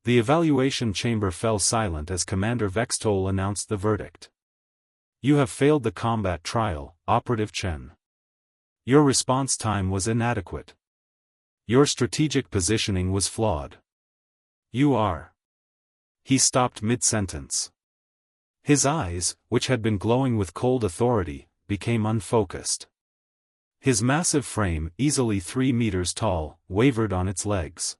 The evaluation chamber fell silent as Commander Vextol announced the verdict. You have failed the combat trial, Operative Chen. Your response time was inadequate. Your strategic positioning was flawed. You are. He stopped mid-sentence. His eyes, which had been glowing with cold authority, became unfocused. His massive frame, easily 3 meters tall, wavered on its legs.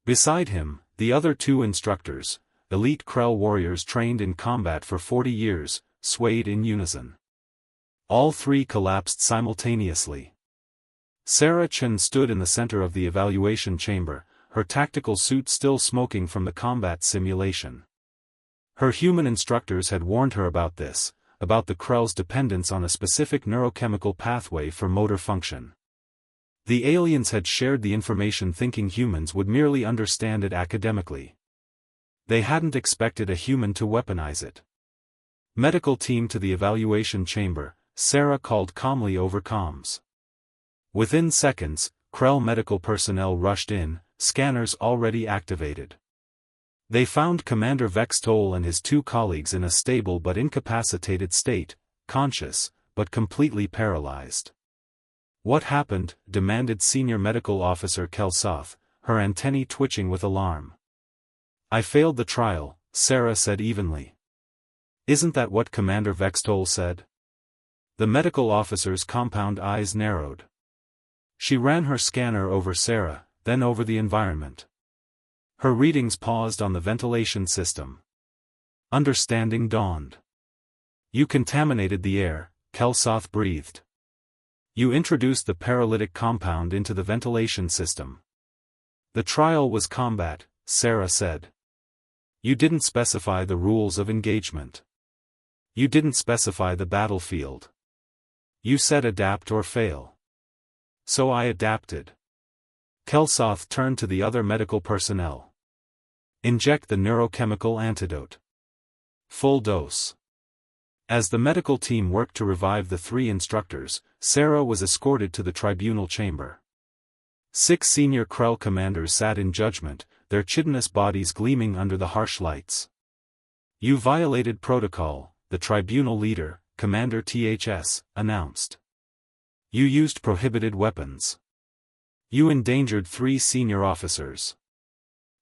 Beside him, the other 2 instructors, elite Krell warriors trained in combat for 40 years, swayed in unison. All 3 collapsed simultaneously. Sarah Chen stood in the center of the evaluation chamber, her tactical suit still smoking from the combat simulation. Her human instructors had warned her about this, about the Krell's dependence on a specific neurochemical pathway for motor function. The aliens had shared the information thinking humans would merely understand it academically. They hadn't expected a human to weaponize it. Medical team to the evaluation chamber, Sarah called calmly over comms. Within seconds, Krell medical personnel rushed in, scanners already activated. They found Commander Vextol and his 2 colleagues in a stable but incapacitated state, conscious, but completely paralyzed. What happened? Demanded Senior Medical Officer Kelsoth, her antennae twitching with alarm. I failed the trial, Sarah said evenly. Isn't that what Commander Vextol said? The medical officer's compound eyes narrowed. She ran her scanner over Sarah, then over the environment. Her readings paused on the ventilation system. Understanding dawned. You contaminated the air, Kelsoth breathed. You introduced the paralytic compound into the ventilation system. The trial was combat, Sarah said. You didn't specify the rules of engagement. You didn't specify the battlefield. You said adapt or fail. So I adapted. Kelsoth turned to the other medical personnel. Inject the neurochemical antidote. Full dose. As the medical team worked to revive the 3 instructors, Sarah was escorted to the tribunal chamber. 6 senior Krell commanders sat in judgment, their chitinous bodies gleaming under the harsh lights. You violated protocol, the tribunal leader, Commander THS, announced. You used prohibited weapons. You endangered 3 senior officers.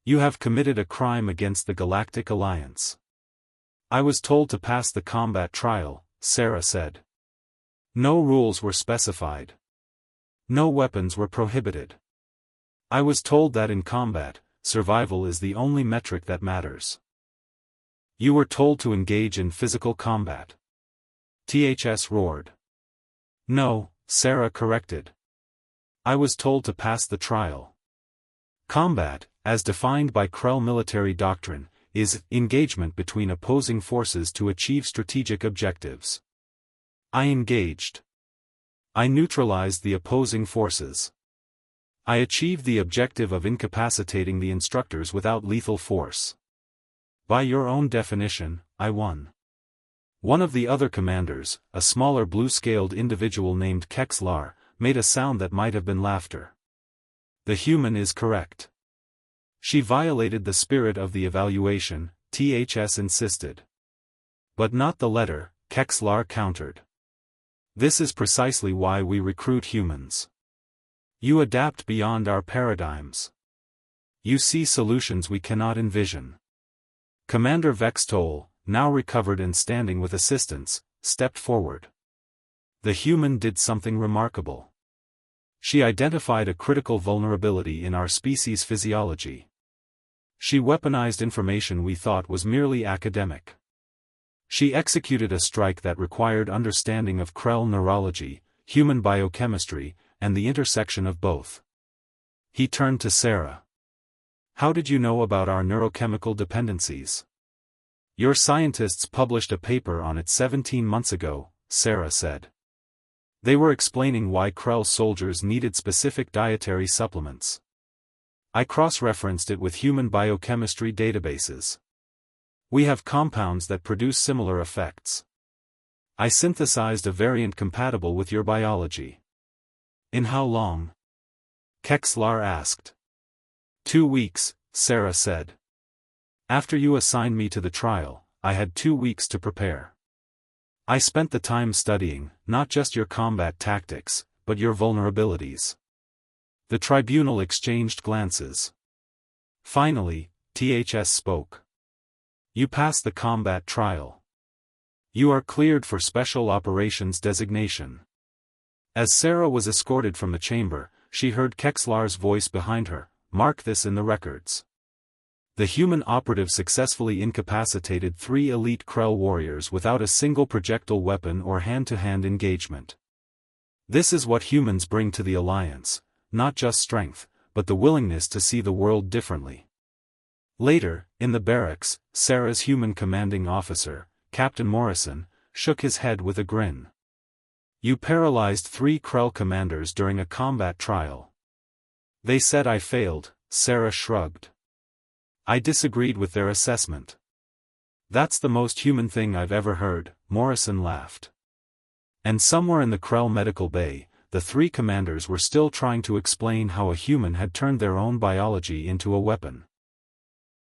You have committed a crime against the Galactic Alliance. I was told to pass the combat trial, Sarah said. No rules were specified. No weapons were prohibited. I was told that in combat, survival is the only metric that matters. You were told to engage in physical combat. THS roared. No, Sarah corrected. I was told to pass the trial. Combat, as defined by Krell military doctrine, is engagement between opposing forces to achieve strategic objectives. I engaged. I neutralized the opposing forces. I achieved the objective of incapacitating the instructors without lethal force. By your own definition, I won. One of the other commanders, a smaller blue-scaled individual named Kexlar, made a sound that might have been laughter. The human is correct. She violated the spirit of the evaluation, THS insisted. But not the letter, Kexlar countered. This is precisely why we recruit humans. You adapt beyond our paradigms. You see solutions we cannot envision. Commander Vextol, now recovered and standing with assistants, stepped forward. The human did something remarkable. She identified a critical vulnerability in our species' physiology. She weaponized information we thought was merely academic. She executed a strike that required understanding of Krell neurology, human biochemistry, and the intersection of both. He turned to Sarah. How did you know about our neurochemical dependencies? Your scientists published a paper on it 17 months ago, Sarah said. They were explaining why Krell soldiers needed specific dietary supplements. I cross-referenced it with human biochemistry databases. We have compounds that produce similar effects. I synthesized a variant compatible with your biology. In how long? Kexlar asked. 2 weeks, Sarah said. After you assigned me to the trial, I had 2 weeks to prepare. I spent the time studying, not just your combat tactics, but your vulnerabilities. The tribunal exchanged glances. Finally, THS spoke. You passed the combat trial. You are cleared for Special Operations designation. As Sarah was escorted from the chamber, she heard Kexlar's voice behind her, mark this in the records. The human operative successfully incapacitated 3 elite Krell warriors without a single projectile weapon or hand-to-hand engagement. This is what humans bring to the Alliance, not just strength, but the willingness to see the world differently. Later, in the barracks, Sarah's human commanding officer, Captain Morrison, shook his head with a grin. You paralyzed 3 Krell commanders during a combat trial. They said I failed, Sarah shrugged. I disagreed with their assessment. That's the most human thing I've ever heard, Morrison laughed. And somewhere in the Krell medical bay, the 3 commanders were still trying to explain how a human had turned their own biology into a weapon.